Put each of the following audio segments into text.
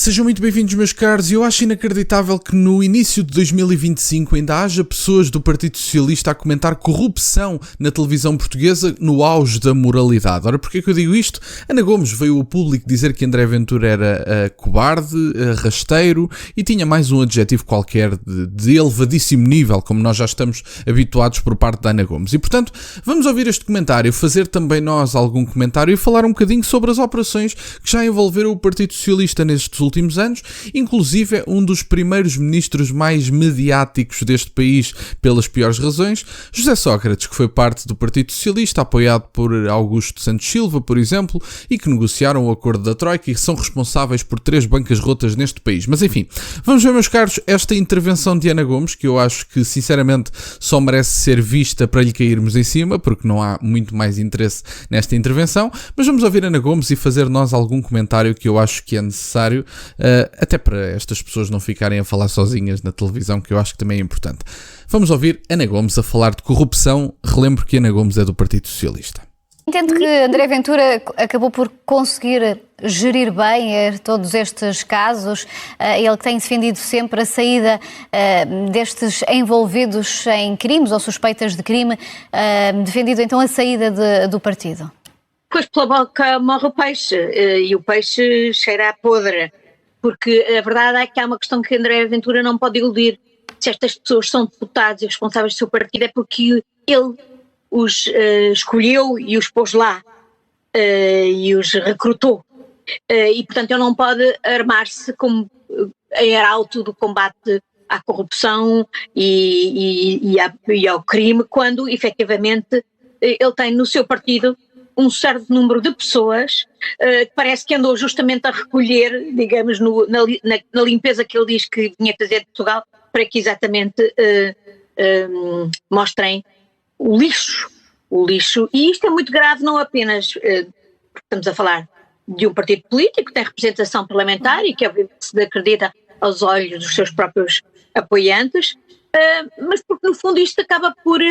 Sejam muito bem-vindos, meus caros. Eu acho inacreditável que no início de 2025 ainda haja pessoas do Partido Socialista a comentar corrupção na televisão portuguesa no auge da moralidade. Ora, porquê que eu digo isto? Ana Gomes veio ao público dizer que André Ventura era cobarde, rasteiro e tinha mais um adjetivo qualquer de elevadíssimo nível, como nós já estamos habituados por parte da Ana Gomes. E, portanto, vamos ouvir este comentário, fazer também nós algum comentário e falar um bocadinho sobre as operações que já envolveram o Partido Socialista nestes últimos anos, inclusive é um dos primeiros ministros mais mediáticos deste país pelas piores razões, José Sócrates, que foi parte do Partido Socialista, apoiado por Augusto Santos Silva, por exemplo, e que negociaram o acordo da Troika e que são responsáveis por 3 bancas rotas neste país. Mas enfim, vamos ver, meus caros, esta intervenção de Ana Gomes, que eu acho que sinceramente só merece ser vista para lhe cairmos em cima, porque não há muito mais interesse nesta intervenção, mas vamos ouvir Ana Gomes e fazer nós algum comentário que eu acho que é necessário, até para estas pessoas não ficarem a falar sozinhas na televisão, que eu acho que também é importante. Vamos ouvir Ana Gomes a falar de corrupção. Relembro que Ana Gomes é do Partido Socialista. Entendo que André Ventura acabou por conseguir gerir bem todos estes casos. Ele tem defendido sempre a saída destes envolvidos em crimes ou suspeitas de crime, defendido então a saída do partido. Pois pela boca morre o peixe, e o peixe cheira a podre, porque a verdade é que há uma questão que André Ventura não pode iludir. Se estas pessoas são deputados e responsáveis do seu partido é porque ele os escolheu e os pôs lá, e os recrutou, e portanto ele não pode armar-se como em arauto do combate à corrupção e ao crime, quando efetivamente ele tem no seu partido um certo número de pessoas que parece que andou justamente a recolher, digamos, na limpeza que ele diz que vinha fazer de Portugal, para que exatamente mostrem o lixo. E isto é muito grave, não apenas porque estamos a falar de um partido político que tem representação parlamentar e que obviamente se acredita aos olhos dos seus próprios apoiantes, mas porque no fundo isto acaba por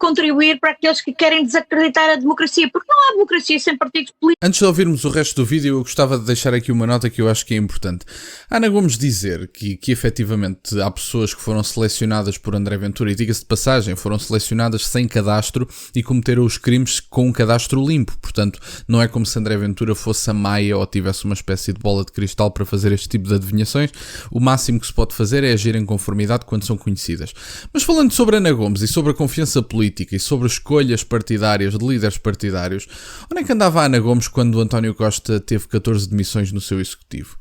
contribuir para aqueles que querem desacreditar a democracia, porque não há democracia sem partidos políticos. Antes de ouvirmos o resto do vídeo, eu gostava de deixar aqui uma nota que eu acho que é importante. A Ana Gomes dizer que efetivamente há pessoas que foram selecionadas por André Ventura, e diga-se de passagem, foram selecionadas sem cadastro e cometeram os crimes com um cadastro limpo. Portanto, não é como se André Ventura fosse a Maia ou tivesse uma espécie de bola de cristal para fazer este tipo de adivinhações. O máximo que se pode fazer é agir em conformidade quando são conhecidas. Mas falando sobre Ana Gomes e sobre a confiança política e sobre escolhas partidárias de líderes partidários, onde é que andava a Ana Gomes quando António Costa teve 14 demissões no seu executivo?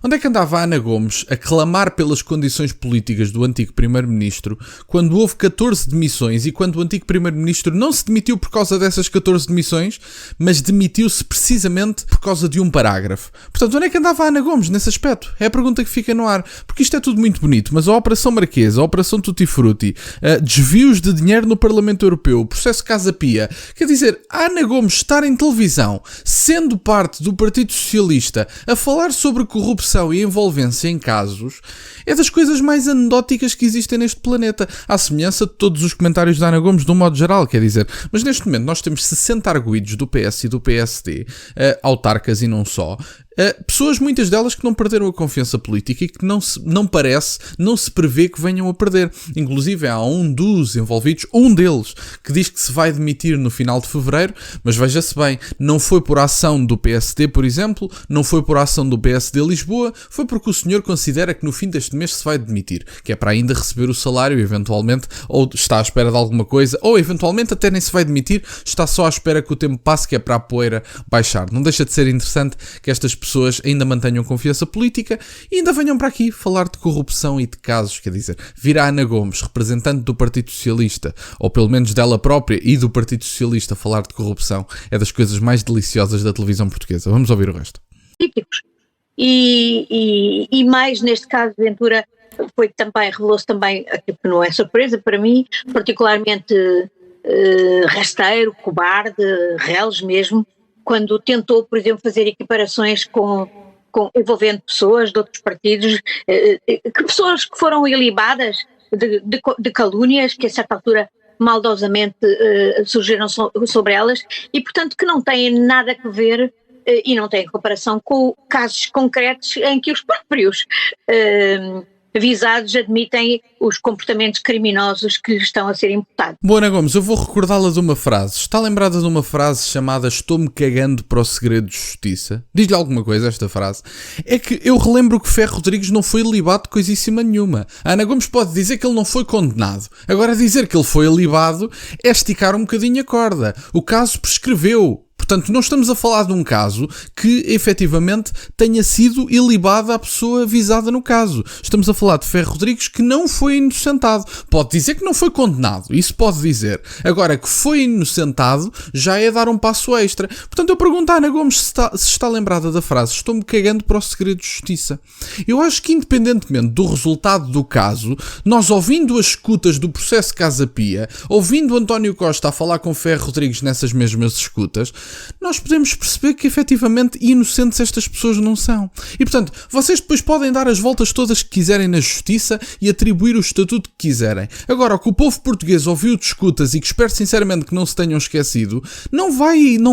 Onde é que andava a Ana Gomes a clamar pelas condições políticas do antigo primeiro-ministro quando houve 14 demissões e quando o antigo primeiro-ministro não se demitiu por causa dessas 14 demissões, mas demitiu-se precisamente por causa de um parágrafo? Portanto, onde é que andava a Ana Gomes nesse aspecto? É a pergunta que fica no ar. Porque isto é tudo muito bonito, mas a Operação Marquesa, a Operação Tutti Frutti, desvios de dinheiro no Parlamento Europeu, o processo Casa Pia, quer dizer, a Ana Gomes estar em televisão, sendo parte do Partido Socialista, a falar sobre corrupção e envolvência em casos, é das coisas mais anedóticas que existem neste planeta, à semelhança de todos os comentários da Ana Gomes de um modo geral, quer dizer, mas neste momento nós temos 60 arguidos do PS e do PSD, autarcas e não só, pessoas, muitas delas, que não perderam a confiança política e que não se prevê que venham a perder. Inclusive há um dos envolvidos, um deles, que diz que se vai demitir no final de fevereiro, mas veja-se bem, não foi por ação do PSD, por exemplo, não foi por ação do PSD Lisboa, foi porque o senhor considera que no fim deste mês se vai demitir, que é para ainda receber o salário, eventualmente, ou está à espera de alguma coisa, ou eventualmente até nem se vai demitir, está só à espera que o tempo passe, que é para a poeira baixar. Não deixa de ser interessante que estas pessoas ainda mantenham confiança política e ainda venham para aqui falar de corrupção e de casos, quer dizer, vir a Ana Gomes, representante do Partido Socialista, ou pelo menos dela própria e do Partido Socialista, falar de corrupção, é das coisas mais deliciosas da televisão portuguesa. Vamos ouvir o resto. E mais neste caso, Ventura revelou-se também, aquilo que não é surpresa para mim, particularmente rasteiro, cobarde, reles mesmo, quando tentou, por exemplo, fazer equiparações envolvendo pessoas de outros partidos, pessoas que foram ilibadas de calúnias, que a certa altura maldosamente surgiram sobre elas, e portanto que não têm nada a ver e não tem comparação com casos concretos em que os próprios visados admitem os comportamentos criminosos que lhes estão a ser imputados. Bom, Ana Gomes, eu vou recordá-la de uma frase. Está lembrada de uma frase chamada "Estou-me cagando para o segredo de justiça"? Diz-lhe alguma coisa esta frase? É que eu relembro que Ferro Rodrigues não foi ilibado de coisíssima nenhuma. A Ana Gomes pode dizer que ele não foi condenado. Agora, dizer que ele foi ilibado é esticar um bocadinho a corda. O caso prescreveu. Portanto, não estamos a falar de um caso que, efetivamente, tenha sido ilibada a pessoa visada no caso. Estamos a falar de Ferro Rodrigues que não foi inocentado. Pode dizer que não foi condenado, isso pode dizer. Agora, que foi inocentado, já é dar um passo extra. Portanto, eu pergunto à Ana Gomes se está lembrada da frase "Estou-me cagando para o segredo de justiça". Eu acho que, independentemente do resultado do caso, nós, ouvindo as escutas do processo Casa Pia, ouvindo António Costa a falar com Ferro Rodrigues nessas mesmas escutas, nós podemos perceber que efetivamente inocentes estas pessoas não são. E portanto, vocês depois podem dar as voltas todas que quiserem na justiça e atribuir o estatuto que quiserem. Agora, o que o povo português ouviu de escutas e que espero sinceramente que não se tenham esquecido, não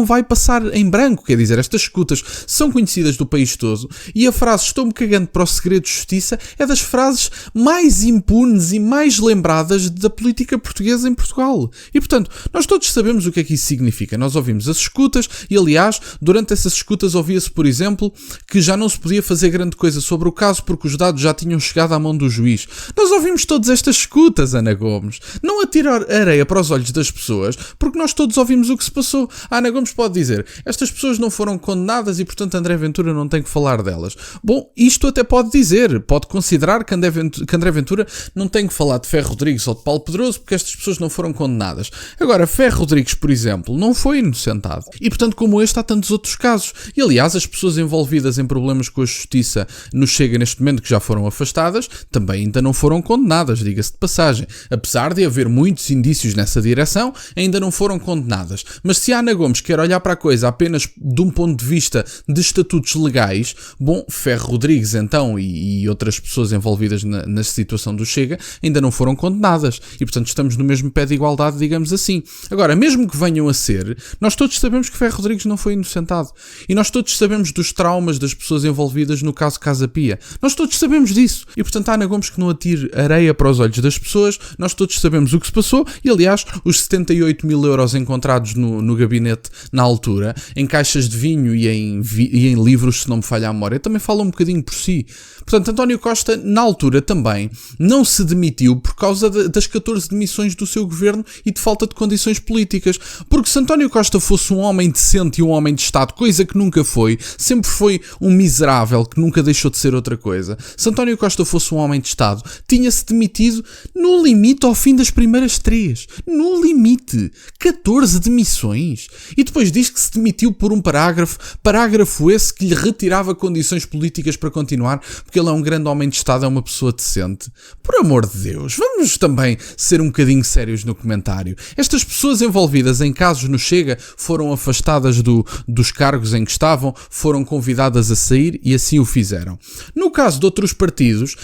vai passar em branco. Quer dizer, estas escutas são conhecidas do país todo e a frase "Estou-me cagando para o segredo de justiça" é das frases mais impunes e mais lembradas da política portuguesa em Portugal. E portanto, nós todos sabemos o que é que isso significa. Nós ouvimos as escutas e, aliás, durante essas escutas ouvia-se, por exemplo, que já não se podia fazer grande coisa sobre o caso porque os dados já tinham chegado à mão do juiz. Nós ouvimos todas estas escutas, Ana Gomes. Não atirar areia para os olhos das pessoas, porque nós todos ouvimos o que se passou. A Ana Gomes pode dizer: estas pessoas não foram condenadas e, portanto, André Ventura não tem que falar delas. Bom, isto até pode dizer, pode considerar que André Ventura não tem que falar de Ferro Rodrigues ou de Paulo Pedroso porque estas pessoas não foram condenadas. Agora, Ferro Rodrigues, por exemplo, não foi inocentado. E, portanto, como este, há tantos outros casos. E, aliás, as pessoas envolvidas em problemas com a justiça no Chega neste momento, que já foram afastadas, também ainda não foram condenadas, diga-se de passagem. Apesar de haver muitos indícios nessa direção, ainda não foram condenadas. Mas se a Ana Gomes quer olhar para a coisa apenas de um ponto de vista de estatutos legais, bom, Ferro Rodrigues, então, e outras pessoas envolvidas na situação do Chega, ainda não foram condenadas. E, portanto, estamos no mesmo pé de igualdade, digamos assim. Agora, mesmo que venham a ser, nós todos sabemos que Ferro Rodrigues não foi inocentado. E nós todos sabemos dos traumas das pessoas envolvidas no caso Casa Pia. Nós todos sabemos disso. E, portanto, a Ana Gomes que não atire areia para os olhos das pessoas, nós todos sabemos o que se passou e, aliás, os 78 mil euros encontrados no gabinete na altura, em caixas de vinho e em livros, se não me falha a memória, também falam um bocadinho por si. Portanto, António Costa, na altura também, não se demitiu por causa das 14 demissões do seu governo e de falta de condições políticas. Porque se António Costa fosse um homem decente e um homem de Estado, coisa que nunca foi, sempre foi um miserável que nunca deixou de ser outra coisa. Se António Costa fosse um homem de Estado, tinha-se demitido no limite ao fim das primeiras 3. No limite. 14 demissões. E depois diz que se demitiu por um parágrafo esse que lhe retirava condições políticas para continuar, porque ele é um grande homem de Estado, é uma pessoa decente. Por amor de Deus, vamos também ser um bocadinho sérios no comentário. Estas pessoas envolvidas em casos no Chega foram afastadas dos cargos em que estavam, foram convidadas a sair e assim o fizeram. No caso de outros partidos,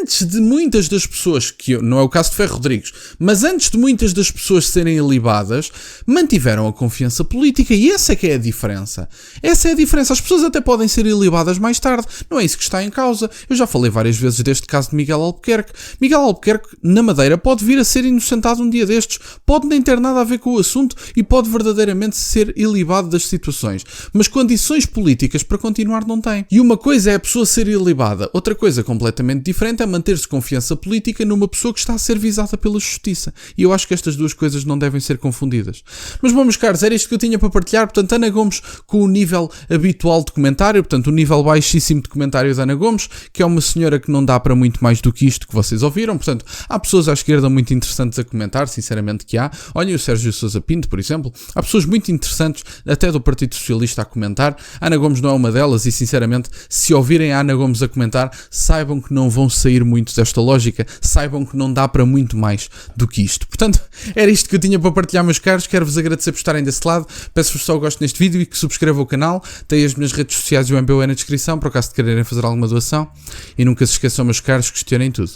antes de muitas das pessoas, que não é o caso de Ferro Rodrigues, mas antes de muitas das pessoas serem ilibadas, mantiveram a confiança política e essa é que é a diferença. Essa é a diferença. As pessoas até podem ser ilibadas mais tarde, não é isso que está em causa. Eu já falei várias vezes deste caso de Miguel Albuquerque. Miguel Albuquerque, na Madeira, pode vir a ser inocentado um dia destes, pode nem ter nada a ver com o assunto e pode verdadeiramente ser ilibado das situações. Mas condições políticas para continuar não tem. E uma coisa é a pessoa ser ilibada, outra coisa completamente diferente é manter-se confiança política numa pessoa que está a ser visada pela justiça. E eu acho que estas duas coisas não devem ser confundidas. Mas bom, meus caros, era isto que eu tinha para partilhar. Portanto, Ana Gomes com o nível habitual de comentário, portanto, o nível baixíssimo de comentário da Ana Gomes, que é uma senhora que não dá para muito mais do que isto que vocês ouviram. Portanto, há pessoas à esquerda muito interessantes a comentar, sinceramente que há. Olhem o Sérgio Sousa Pinto, por exemplo. Há pessoas muito interessantes, até do Partido Socialista, a comentar. A Ana Gomes não é uma delas e, sinceramente, se ouvirem a Ana Gomes a comentar, saibam que não vão sair muito desta lógica, saibam que não dá para muito mais do que isto. Portanto, era isto que eu tinha para partilhar, meus caros. Quero-vos agradecer por estarem desse lado. Peço-vos só o gosto neste vídeo e que subscrevam o canal. Tem as minhas redes sociais e o MBO na descrição, para o caso de quererem fazer alguma doação. E nunca se esqueçam, meus caros, questionem tudo.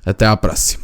Até à próxima.